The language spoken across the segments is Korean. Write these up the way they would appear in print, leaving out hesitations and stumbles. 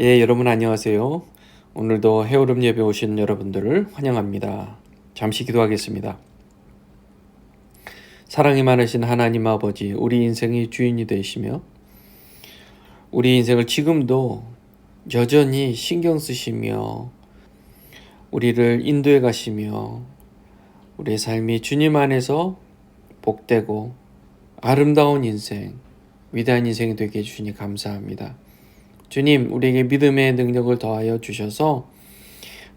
예, 여러분 안녕하세요. 오늘도 해오름 예배 오신 여러분들을 환영합니다. 잠시 기도하겠습니다. 사랑이 많으신 하나님 아버지, 우리 인생의 주인이 되시며 우리 인생을 지금도 여전히 신경 쓰시며 우리를 인도해 가시며 우리의 삶이 주님 안에서 복되고 아름다운 인생, 위대한 인생이 되게 해주시니 감사합니다. 주님, 우리에게 믿음의 능력을 더하여 주셔서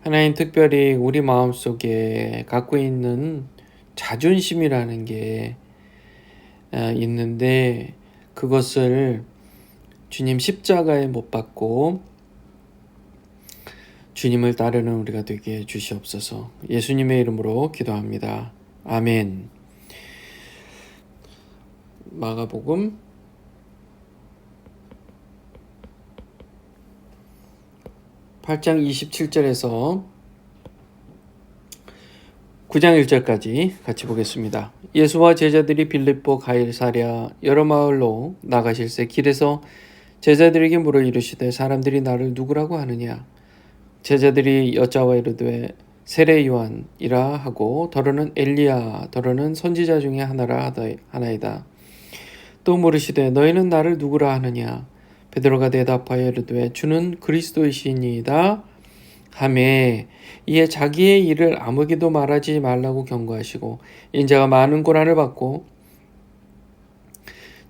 하나님, 특별히 우리 마음속에 갖고 있는 자존심이라는 게 있는데, 그것을 주님 십자가에 못 박고 주님을 따르는 우리가 되게 해주시옵소서. 예수님의 이름으로 기도합니다. 아멘. 마가복음 8장 27절에서 9장 1절까지 같이 보겠습니다. 예수와 제자들이 빌립보 가이사랴 여러 마을로 나가실새 길에서 제자들에게 물어 이르시되 사람들이 나를 누구라고 하느냐? 제자들이 여짜와 이르되 세례 요한이라 하고 더러는 엘리야 더러는 선지자 중에 하나이다. 또 물으시되 너희는 나를 누구라 하느냐? 베드로가 대답하여 이르되 주는 그리스도이시니이다 하매 이에 자기의 일을 아무에게도 말하지 말라고 경고하시고 인자가 많은 고난을 받고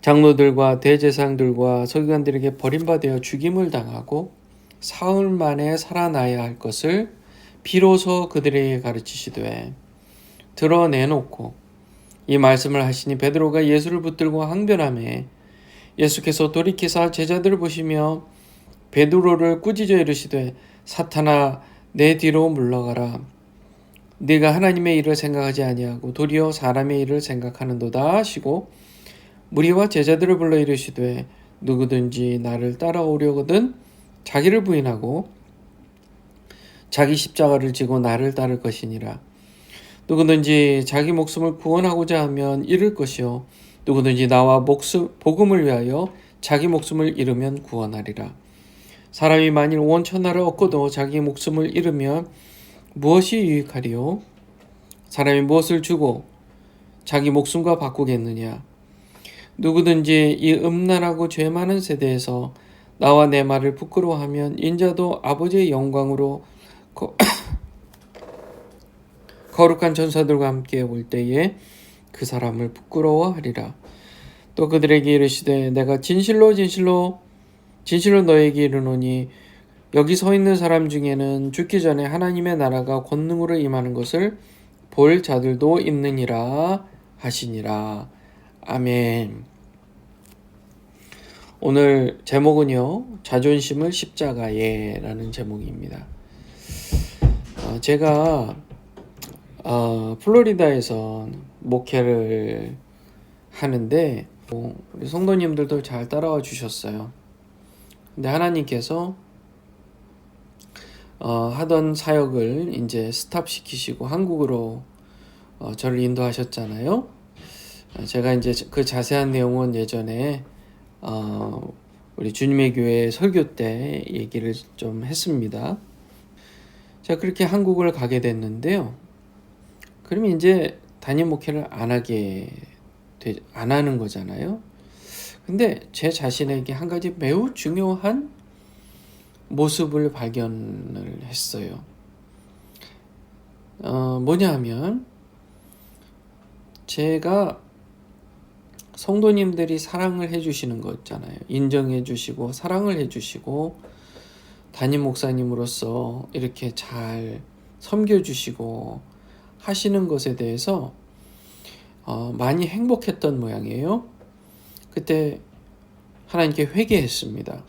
장로들과 대제사장들과 서기관들에게 버림받아 죽임을 당하고 사흘 만에 살아나야 할 것을 비로소 그들에게 가르치시되 드러내놓고 이 말씀을 하시니 베드로가 예수를 붙들고 항변하매 예수께서 돌이키사 제자들을 보시며 베드로를 꾸짖어 이르시되 사탄아 내 뒤로 물러가라. 네가 하나님의 일을 생각하지 아니하고 도리어 사람의 일을 생각하는도다 하시고 무리와 제자들을 불러 이르시되 누구든지 나를 따라오려거든 자기를 부인하고 자기 십자가를 지고 나를 따를 것이니라. 누구든지 자기 목숨을 구원하고자 하면 잃을 것이요 누구든지 나와 복음을 위하여 자기 목숨을 잃으면 구원하리라. 사람이 만일 온 천하를 얻고도 자기 목숨을 잃으면 무엇이 유익하리요? 사람이 무엇을 주고 자기 목숨과 바꾸겠느냐? 누구든지 이 음란하고 죄 많은 세대에서 나와 내 말을 부끄러워하면 인자도 아버지의 영광으로 거룩한 천사들과 함께 올 때에 그 사람을 부끄러워하리라. 또 그들에게 이르시되 내가 진실로 너에게 이르노니 여기 서 있는 사람 중에는 죽기 전에 하나님의 나라가 권능으로 임하는 것을 볼 자들도 있느니라 하시니라. 아멘. 오늘 제목은요, 자존심을 십자가에 라는 제목입니다. 제가 플로리다에서 목회를 하는데 우리 성도님들도 잘 따라와 주셨어요. 근데 하나님께서 하던 사역을 이제 스탑시키시고 한국으로 저를 인도하셨잖아요. 제가 이제 그 자세한 내용은 예전에 우리 주님의 교회 설교 때 얘기를 좀 했습니다. 자, 그렇게 한국을 가게 됐는데요. 그러면 이제 단임 목회를 안 하는 거잖아요. 근데 제 자신에게 한 가지 매우 중요한 모습을 발견을 했어요. 뭐냐 하면 제가 성도님들이 사랑을 해주시는 거 있잖아요. 인정해주시고 사랑을 해주시고 담임 목사님으로서 이렇게 잘 섬겨주시고 하시는 것에 대해서 많이 행복했던 모양이에요. 그때 하나님께 회개했습니다.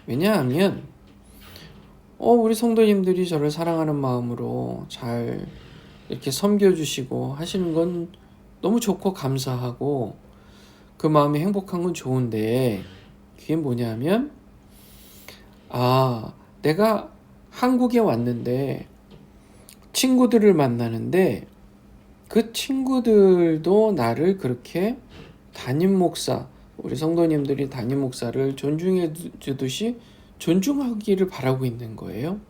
왜냐하면 우리 성도님들이 저를 사랑하는 마음으로 잘 이렇게 섬겨주시고 하시는 건 너무 좋고 감사하고 그 마음이 행복한 건 좋은데 그게 뭐냐면 내가 한국에 왔는데 친구들을 만나는데 그 친구들도 나를 그렇게 담임 목사, 우리 성도님들이 담임 목사를 존중해 주듯이 존중하기를 바라고 있는 거예요.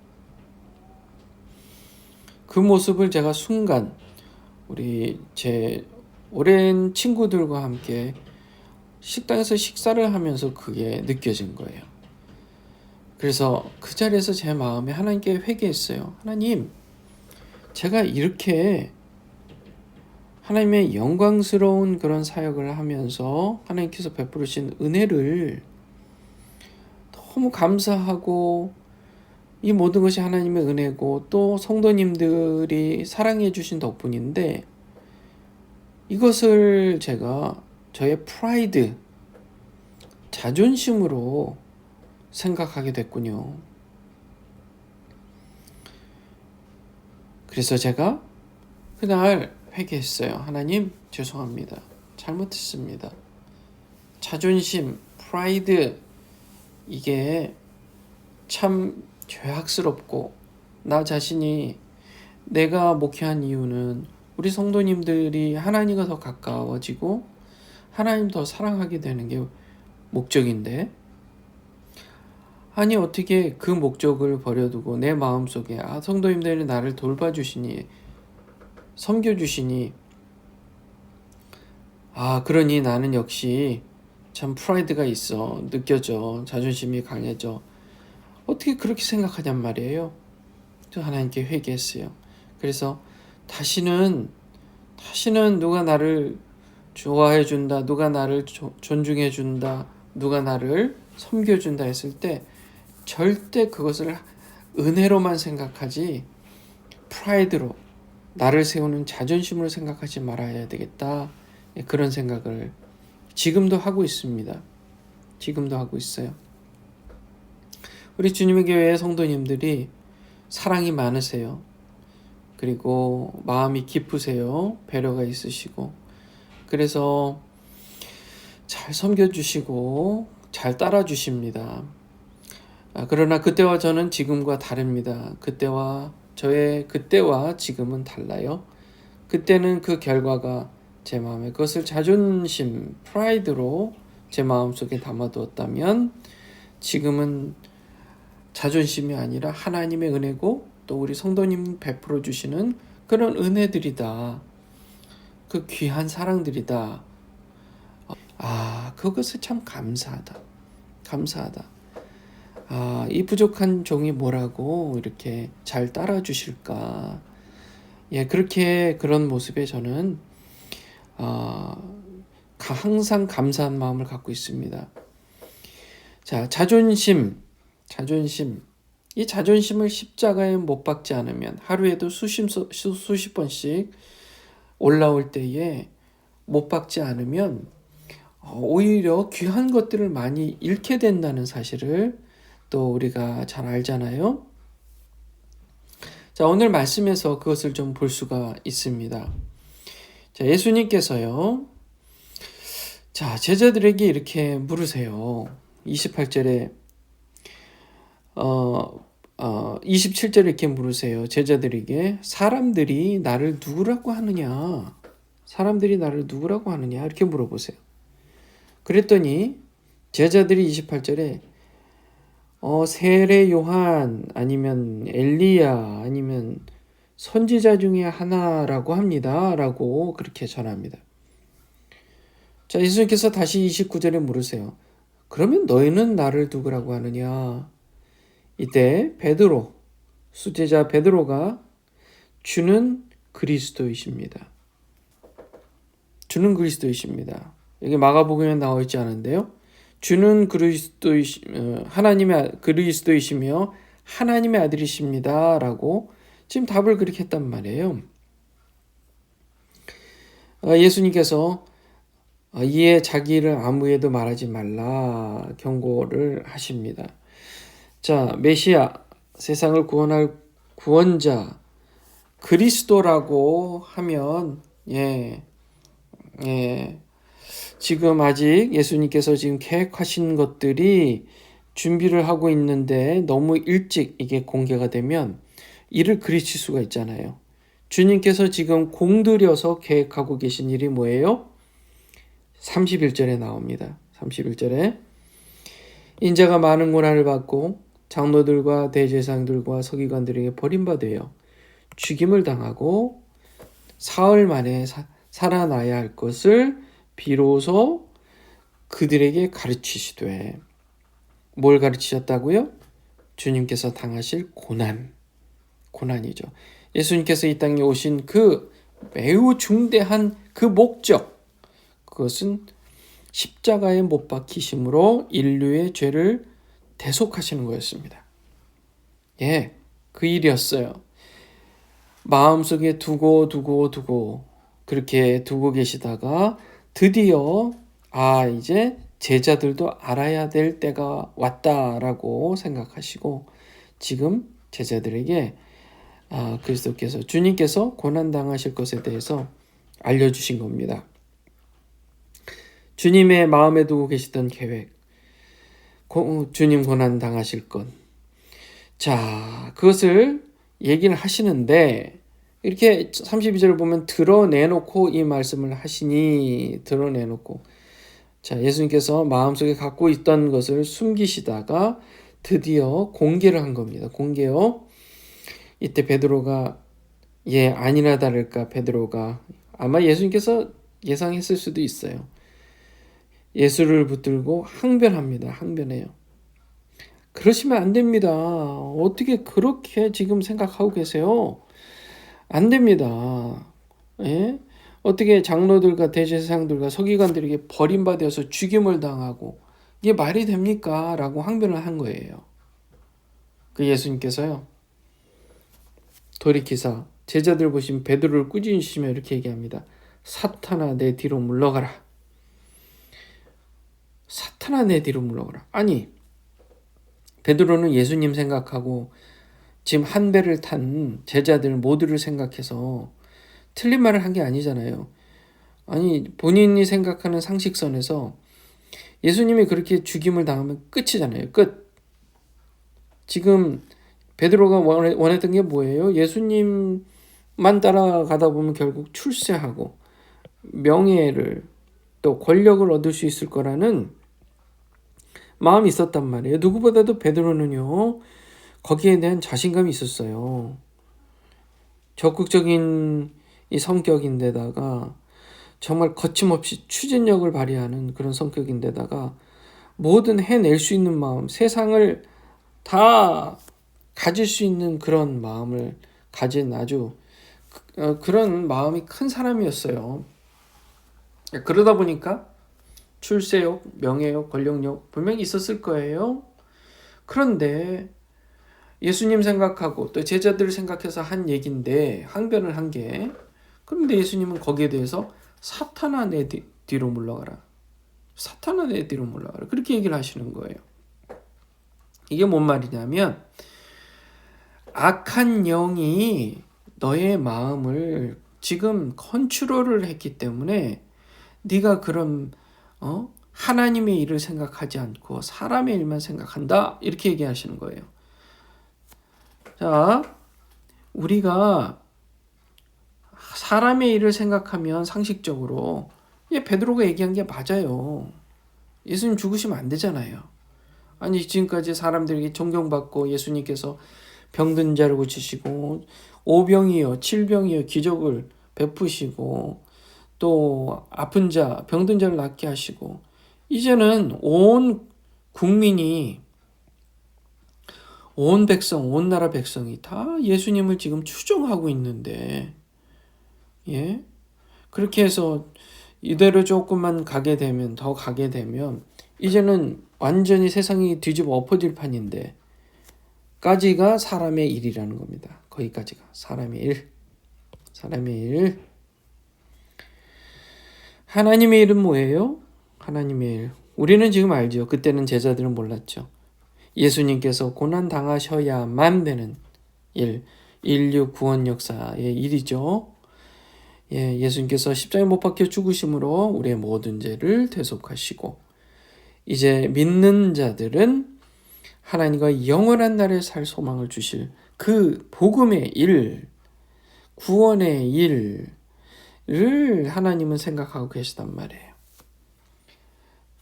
그 모습을 제가 순간 우리 제 오랜 친구들과 함께 식당에서 식사를 하면서 그게 느껴진 거예요. 그래서 그 자리에서 제 마음에 하나님께 회개했어요. 하나님, 제가 이렇게 하나님의 영광스러운 그런 사역을 하면서 하나님께서 베풀으신 은혜를 너무 감사하고, 이 모든 것이 하나님의 은혜고 또 성도님들이 사랑해 주신 덕분인데, 이것을 제가 저의 프라이드, 자존심으로 생각하게 됐군요. 그래서 제가 그날 회개했어요. 하나님, 죄송합니다. 잘못했습니다. 자존심, 프라이드, 이게 참 죄악스럽고, 나 자신이 내가 목회한 이유는 우리 성도님들이 하나님과 더 가까워지고 하나님 더 사랑하게 되는 게 목적인데, 아니 어떻게 그 목적을 버려두고 내 마음속에 성도님들이 나를 돌봐주시니, 섬겨주시니, 그러니 나는 역시 참 프라이드가 있어, 느껴져, 자존심이 강해져, 어떻게 그렇게 생각하냔 말이에요. 저 하나님께 회개했어요. 그래서 다시는 누가 나를 좋아해준다, 누가 나를 존중해준다, 누가 나를 섬겨준다 했을 때 절대 그것을 은혜로만 생각하지 프라이드로, 나를 세우는 자존심으로 생각하지 말아야 되겠다, 그런 생각을 지금도 하고 있습니다. 지금도 하고 있어요. 우리 주님의 교회의 성도님들이 사랑이 많으세요. 그리고 마음이 깊으세요. 배려가 있으시고, 그래서 잘 섬겨주시고 잘 따라주십니다. 그러나 그때와 저는 지금과 다릅니다. 저의 그때와 지금은 달라요. 그때는 그 결과가 제 마음에 그것을 자존심, 프라이드로 제 마음속에 담아두었다면, 지금은 자존심이 아니라 하나님의 은혜고 또 우리 성도님 베풀어 주시는 그런 은혜들이다. 그 귀한 사랑들이다. 그것을 참 감사하다. 이 부족한 종이 뭐라고 이렇게 잘 따라주실까. 그렇게 그런 모습에 저는 항상 감사한 마음을 갖고 있습니다. 자, 자존심. 이 자존심을 십자가에 못 박지 않으면, 하루에도 수십 번씩 올라올 때에 못 박지 않으면 오히려 귀한 것들을 많이 잃게 된다는 사실을 또 우리가 잘 알잖아요. 자, 오늘 말씀에서 그것을 좀 볼 수가 있습니다. 자, 예수님께서요, 자, 제자들에게 이렇게 물으세요. 28절에 27절에 이렇게 물으세요. 제자들에게 사람들이 나를 누구라고 하느냐? 이렇게 물어보세요. 그랬더니 제자들이 28절에 세례 요한, 아니면 엘리야, 아니면 선지자 중에 하나라고 합니다, 라고 그렇게 전합니다. 자, 예수님께서 다시 29절에 물으세요. 그러면 너희는 나를 누구라고 하느냐? 이때 수제자 베드로가 주는 그리스도이십니다. 여기 마가복음에 나와 있지 않은데요. 주는 하나님의 그리스도이시며 하나님의 아들이십니다, 라고 지금 답을 그렇게 했단 말이에요. 예수님께서 이에 자기를 아무에도 말하지 말라 경고를 하십니다. 자, 메시아, 세상을 구원할 구원자, 그리스도라고 하면 지금 아직 예수님께서 지금 계획하신 것들이 준비를 하고 있는데 너무 일찍 이게 공개가 되면 이를 그르칠 수가 있잖아요. 주님께서 지금 공들여서 계획하고 계신 일이 뭐예요? 31절에 나옵니다. 31절에 인자가 많은 고난을 받고 장로들과 대제사장들과 서기관들에게 버림받아 죽임을 당하고 사흘 만에 살아나야 할 것을 비로소 그들에게 가르치시되, 뭘 가르치셨다고요? 주님께서 당하실 고난이죠. 예수님께서 이 땅에 오신 그 매우 중대한 그 목적, 그것은 십자가에 못 박히심으로 인류의 죄를 대속하시는 거였습니다. 그 일이었어요. 마음속에 두고 그렇게 두고 계시다가 드디어 이제 제자들도 알아야 될 때가 왔다라고 생각하시고 지금 제자들에게 그리스도께서, 주님께서 고난당하실 것에 대해서 알려주신 겁니다. 주님의 마음에 두고 계시던 계획, 주님 고난당하실 것, 그것을 얘기를 하시는데, 이렇게 32절을 보면 드러내놓고 이 말씀을 하시니, 드러내놓고, 예수님께서 마음속에 갖고 있던 것을 숨기시다가 드디어 공개를 한 겁니다. 공개요. 이때 베드로가 아니나 다를까 베드로가 아마 예수님께서 예상했을 수도 있어요. 예수를 붙들고 항변합니다. 항변해요. 그러시면 안 됩니다. 어떻게 그렇게 지금 생각하고 계세요? 안 됩니다. 어떻게 장로들과 대제사장들과 서기관들에게 버림받아서 죽임을 당하고 이게 말이 됩니까? 라고 항변을 한 거예요. 그 예수님께서요, 돌이키사 제자들 보시면 베드로를 꾸짖으시며 이렇게 얘기합니다. 사탄아, 내 뒤로 물러가라. 사탄아, 내 뒤로 물러가라. 아니, 베드로는 예수님 생각하고 지금 한 배를 탄 제자들 모두를 생각해서 틀린 말을 한 게 아니잖아요. 아니, 본인이 생각하는 상식선에서 예수님이 그렇게 죽임을 당하면 끝이잖아요. 끝. 지금 베드로가 원했던 게 뭐예요? 예수님만 따라가다 보면 결국 출세하고 명예를 또 권력을 얻을 수 있을 거라는 마음이 있었단 말이에요. 누구보다도 베드로는요, 거기에 대한 자신감이 있었어요. 적극적인 이 성격인데다가 정말 거침없이 추진력을 발휘하는 그런 성격인데다가 뭐든 해낼 수 있는 마음, 세상을 다 가질 수 있는 그런 마음을 가진 아주 그런 마음이 큰 사람이었어요. 그러다 보니까 출세욕, 명예욕, 권력욕 분명히 있었을 거예요. 그런데 예수님 생각하고 또 제자들을 생각해서 한 얘기인데, 항변을 한 게, 그런데 예수님은 거기에 대해서 사탄아, 내 뒤로 물러가라. 사탄아, 내 뒤로 물러가라. 그렇게 얘기를 하시는 거예요. 이게 뭔 말이냐면, 악한 영이 너의 마음을 지금 컨트롤을 했기 때문에 네가 그런 하나님의 일을 생각하지 않고 사람의 일만 생각한다, 이렇게 얘기하시는 거예요. 우리가 사람의 일을 생각하면 상식적으로 베드로가 얘기한 게 맞아요. 예수님 죽으시면 안 되잖아요. 아니, 지금까지 사람들에게 존경받고 예수님께서 병든 자를 고치시고 5병이요 7병이요 기적을 베푸시고 또 아픈 자, 병든 자를 낫게 하시고, 이제는 온 국민이, 온 백성, 온 나라 백성이 다 예수님을 지금 추종하고 있는데, 그렇게 해서 이대로 조금만 더 가게 되면 이제는 완전히 세상이 뒤집어 엎어질 판인데, 까지가 사람의 일이라는 겁니다. 거기까지가 사람의 일. 하나님의 일은 뭐예요? 하나님의 일. 우리는 지금 알죠. 그때는 제자들은 몰랐죠. 예수님께서 고난 당하셔야만 되는 일, 인류 구원 역사의 일이죠. 예수님께서 십자가에 못 박혀 죽으심으로 우리의 모든 죄를 대속하시고, 이제 믿는 자들은 하나님과 영원한 날에 살 소망을 주실 그 복음의 일, 구원의 일을 하나님은 생각하고 계시단 말이에요.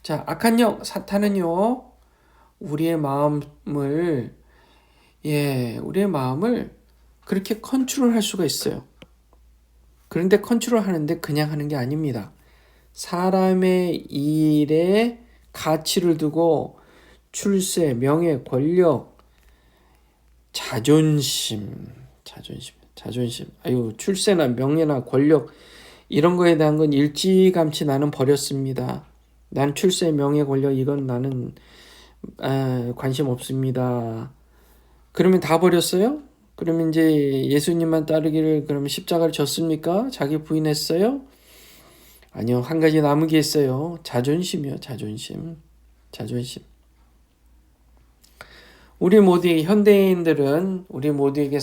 악한 영, 사탄은요, 우리의 마음을 우리의 마음을 그렇게 컨트롤할 수가 있어요. 그런데 컨트롤하는데 그냥 하는 게 아닙니다. 사람의 일에 가치를 두고 출세, 명예, 권력, 자존심. 아유, 출세나 명예나 권력 이런 거에 대한 건 일찌감치 나는 버렸습니다. 난 출세, 명예, 권력 이건 나는 관심 없습니다. 그러면 다 버렸어요? 그러면 이제 예수님만 따르기를 그러면 십자가를 졌습니까? 자기 부인했어요? 아니요. 한 가지 남은 게 있어요. 자존심이요. 자존심. 우리 모두의 현대인들은 우리 모두에게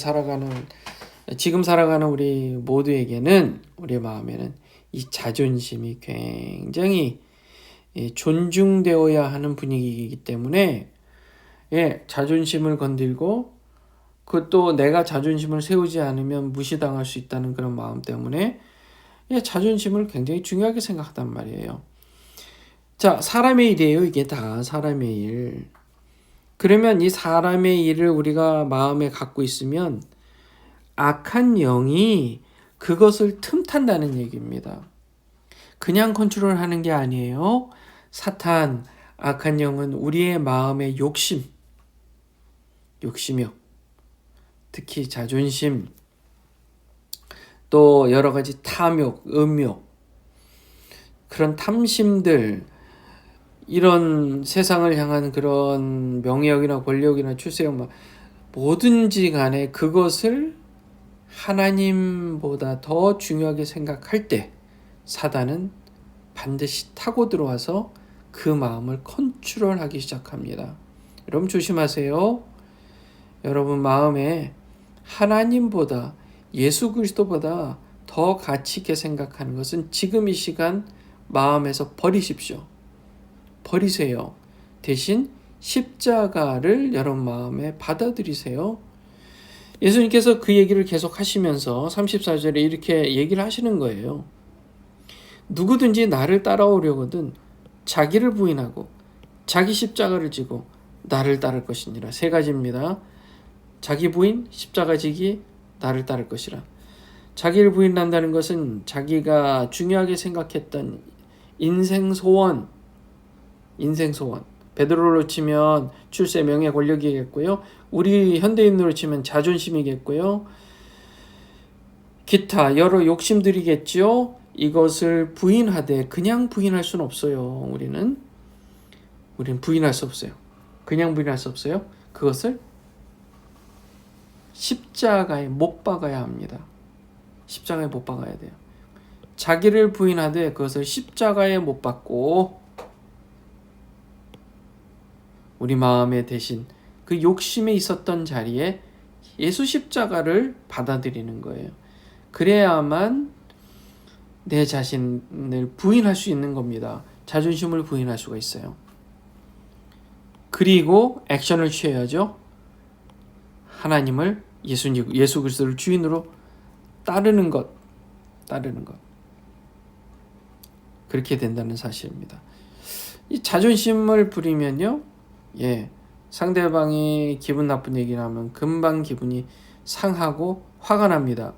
지금 살아가는 우리 모두에게는 우리 마음에는 이 자존심이 굉장히 존중되어야 하는 분위기이기 때문에 자존심을 건들고 그것도 내가 자존심을 세우지 않으면 무시당할 수 있다는 그런 마음 때문에 자존심을 굉장히 중요하게 생각하단 말이에요. 자, 사람의 일이에요. 이게 다 사람의 일. 그러면 이 사람의 일을 우리가 마음에 갖고 있으면 악한 영이 그것을 틈탄다는 얘기입니다. 그냥 컨트롤하는 게 아니에요. 사탄, 악한 영은 우리의 마음의 욕심이요. 특히 자존심, 또 여러 가지 탐욕, 음욕, 그런 탐심들, 이런 세상을 향한 그런 명예욕이나 권력이나 출세욕, 뭐든지 간에 그것을 하나님보다 더 중요하게 생각할 때 사단은 반드시 타고 들어와서 그 마음을 컨트롤하기 시작합니다. 여러분 조심하세요. 여러분 마음에 하나님보다 예수 그리스도보다 더 가치 있게 생각하는 것은 지금 이 시간 마음에서 버리십시오. 버리세요. 대신 십자가를 여러분 마음에 받아들이세요. 예수님께서 그 얘기를 계속 하시면서 34절에 이렇게 얘기를 하시는 거예요. 누구든지 나를 따라오려거든 자기를 부인하고 자기 십자가를 지고 나를 따를 것이니라. 세 가지입니다. 자기 부인, 십자가 지기, 나를 따를 것이라. 자기를 부인한다는 것은 자기가 중요하게 생각했던 인생 소원, 베드로로 치면 출세, 명예, 권력이겠고요. 우리 현대인으로 치면 자존심이겠고요. 기타 여러 욕심들이겠죠. 이것을 부인하되 그냥 부인할 수는 없어요. 우리는 부인할 수 없어요. 그냥 부인할 수 없어요. 그것을 십자가에 못 박아야 합니다. 십자가에 못 박아야 돼요. 자기를 부인하되 그것을 십자가에 못 박고 우리 마음에 대신 그 욕심에 있었던 자리에 예수 십자가를 받아들이는 거예요. 그래야만 내 자신을 부인할 수 있는 겁니다. 자존심을 부인할 수가 있어요. 그리고 액션을 취해야죠. 하나님을 예수 그리스도를 주인으로 따르는 것. 그렇게 된다는 사실입니다. 이 자존심을 부리면요. 상대방이 기분 나쁜 얘기를 하면 금방 기분이 상하고 화가 납니다.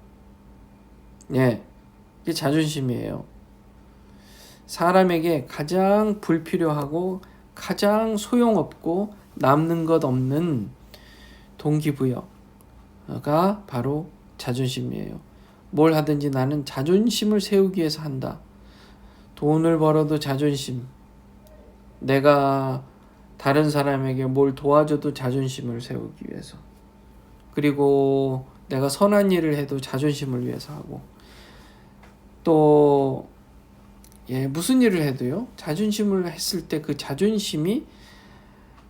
이게 자존심이에요. 사람에게 가장 불필요하고 가장 소용없고 남는 것 없는 동기부여가 바로 자존심이에요. 뭘 하든지 나는 자존심을 세우기 위해서 한다. 돈을 벌어도 자존심. 내가 다른 사람에게 뭘 도와줘도 자존심을 세우기 위해서. 그리고 내가 선한 일을 해도 자존심을 위해서 하고. 또 무슨 일을 해도요. 자존심을 했을 때 그 자존심이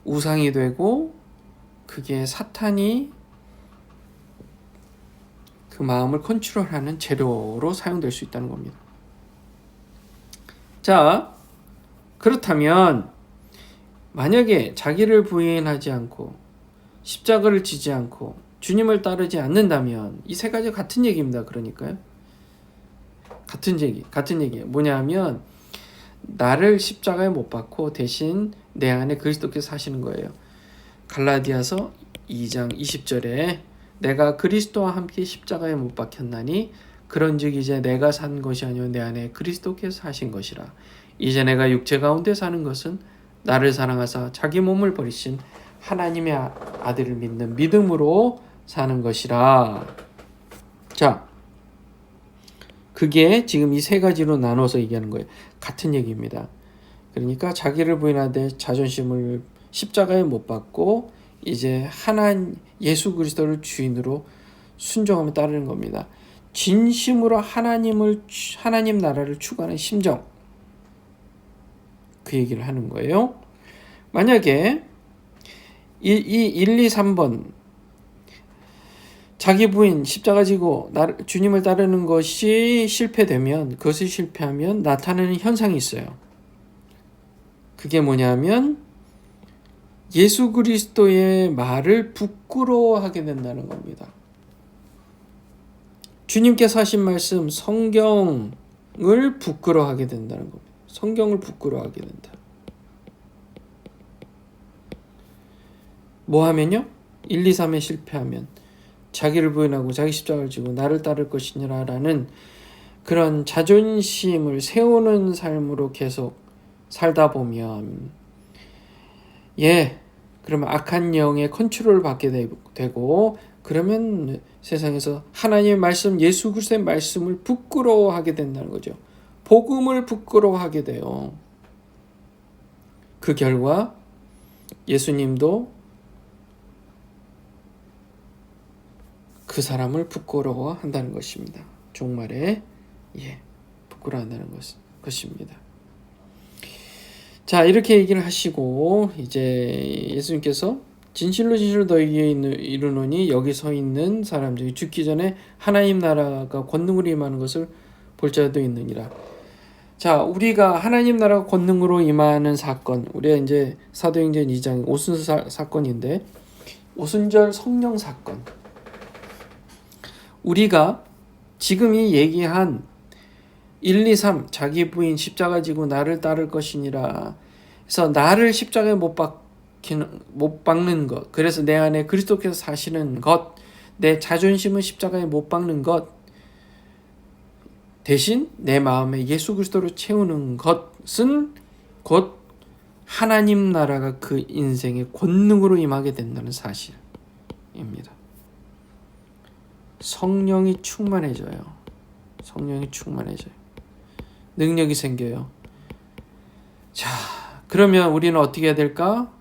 우상이 되고 그게 사탄이 그 마음을 컨트롤하는 재료로 사용될 수 있다는 겁니다. 자, 그렇다면 만약에 자기를 부인하지 않고 십자가를 지지 않고 주님을 따르지 않는다면 이 세 가지 같은 얘기입니다. 그러니까요. 같은 얘기. 뭐냐면 나를 십자가에 못 박고 대신 내 안에 그리스도께서 사시는 거예요. 갈라디아서 2장 20절에 내가 그리스도와 함께 십자가에 못 박혔나니 그런즉 이제 내가 산 것이 아니요 내 안에 그리스도께서 사신 것이라. 이제 내가 육체 가운데 사는 것은 나를 사랑하사 자기 몸을 버리신 하나님의 아들을 믿는 믿음으로 사는 것이라. 자, 그게 지금 이 세 가지로 나눠서 얘기하는 거예요. 같은 얘기입니다. 그러니까 자기를 부인하되 자존심을 십자가에 못 박고 이제 예수 그리스도를 주인으로 순종하며 따르는 겁니다. 진심으로 하나님 나라를 추구하는 심정, 그 얘기를 하는 거예요. 만약에 이 1, 2, 3번 자기 부인 십자가 지고 주님을 따르는 것이 실패되면, 그것이 실패하면 나타나는 현상이 있어요. 그게 뭐냐면 예수 그리스도의 말을 부끄러워하게 된다는 겁니다. 주님께서 하신 말씀 성경을 부끄러워하게 된다는 겁니다. 성경을 부끄러워하게 된다. 뭐 하면요? 1, 2, 3에 실패하면 자기를 부인하고 자기 십자가를 지고 나를 따를 것이니라 라는 그런 자존심을 세우는 삶으로 계속 살다 보면 그러면 악한 영의 컨트롤을 받게 되고 그러면 세상에서 하나님의 말씀, 예수 그리스도의 말씀을 부끄러워하게 된다는 거죠. 복음을 부끄러워하게 돼요. 그 결과 예수님도 그 사람을 부끄러워한다는 것입니다. 종말에 부끄러워한다는 것입니다. 자, 이렇게 얘기를 하시고 이제 예수님께서 진실로 진실로 너희에게 이르노니 여기 서 있는 사람들이 죽기 전에 하나님 나라가 권능으로 임하는 것을 볼 자도 있느니라. 자, 우리가 하나님 나라가 권능으로 임하는 사건, 우리가 이제 사도행전 2장 오순절 사건인데, 오순절 성령 사건, 우리가 지금 이 얘기한 1, 2, 3 자기 부인 십자가 지고 나를 따를 것이니라. 그래서 나를 십자가에 못 박는 것, 그래서 내 안에 그리스도께서 사시는 것, 내 자존심은 십자가에 못 박는 것, 대신 내 마음에 예수 그리스도로 채우는 것은 곧 하나님 나라가 그 인생의 권능으로 임하게 된다는 사실입니다. 성령이 충만해져요. 능력이 생겨요. 자, 그러면 우리는 어떻게 해야 될까?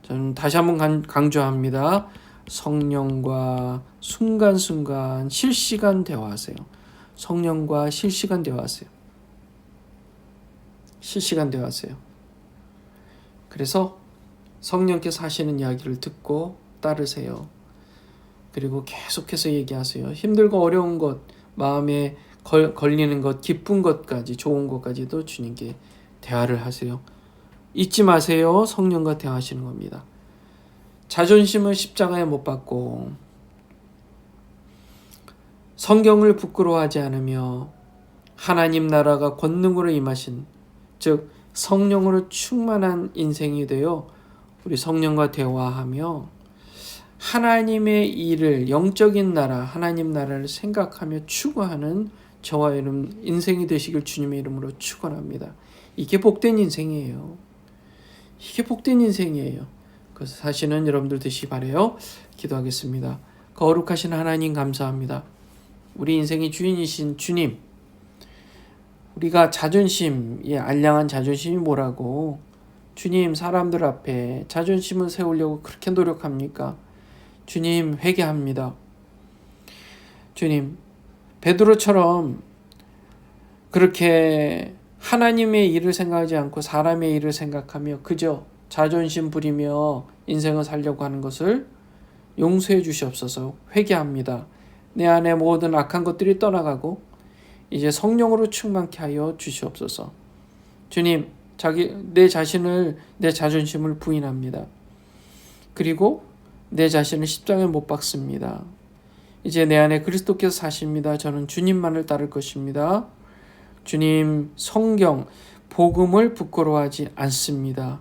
저는 다시 한번 강조합니다. 성령과 순간순간 실시간 대화하세요. 성령과 실시간 대화하세요. 그래서 성령께서 하시는 이야기를 듣고 따르세요. 그리고 계속해서 얘기하세요. 힘들고 어려운 것, 마음에 걸리는 것, 기쁜 것까지, 좋은 것까지도 주님께 대화를 하세요. 잊지 마세요. 성령과 대화하시는 겁니다. 자존심을 십자가에 못 박고 성경을 부끄러워하지 않으며 하나님 나라가 권능으로 임하신, 즉 성령으로 충만한 인생이 되어 우리 성령과 대화하며 하나님의 일을, 영적인 나라, 하나님 나라를 생각하며 추구하는 저와 여러분 인생이 되시길 주님의 이름으로 축원합니다. 이게 복된 인생이에요. 그래서 사실은 여러분들 되시기 바라요. 기도하겠습니다. 거룩하신 하나님 감사합니다. 우리 인생의 주인이신 주님, 우리가 자존심, 알량한 자존심이 뭐라고 주님 사람들 앞에 자존심을 세우려고 그렇게 노력합니까? 주님 회개합니다. 주님 베드로처럼 그렇게 하나님의 일을 생각하지 않고 사람의 일을 생각하며 그저 자존심 부리며 인생을 살려고 하는 것을 용서해 주시옵소서. 회개합니다. 내 안에 모든 악한 것들이 떠나가고 이제 성령으로 충만케 하여 주시옵소서. 주님, 내 자존심을 부인합니다. 그리고 내 자신을 십자가에 못 박습니다. 이제 내 안에 그리스도께서 사십니다. 저는 주님만을 따를 것입니다. 주님, 성경 복음을 부끄러워하지 않습니다.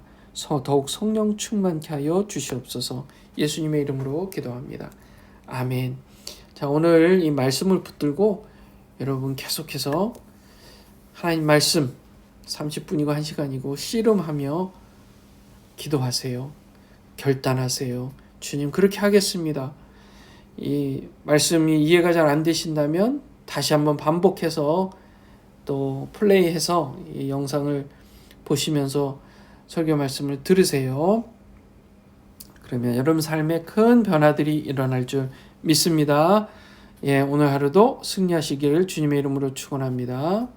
더욱 성령 충만케 하여 주시옵소서. 예수님의 이름으로 기도합니다. 아멘. 자, 오늘 이 말씀을 붙들고 여러분 계속해서 하나님 말씀 30분이고 1시간이고 씨름하며 기도하세요. 결단하세요. 주님 그렇게 하겠습니다. 이 말씀이 이해가 잘 안 되신다면 다시 한번 반복해서 또 플레이해서 이 영상을 보시면서 설교 말씀을 들으세요. 그러면 여러분 삶에 큰 변화들이 일어날 줄 믿습니다. 예, 오늘 하루도 승리하시기를 주님의 이름으로 축원합니다.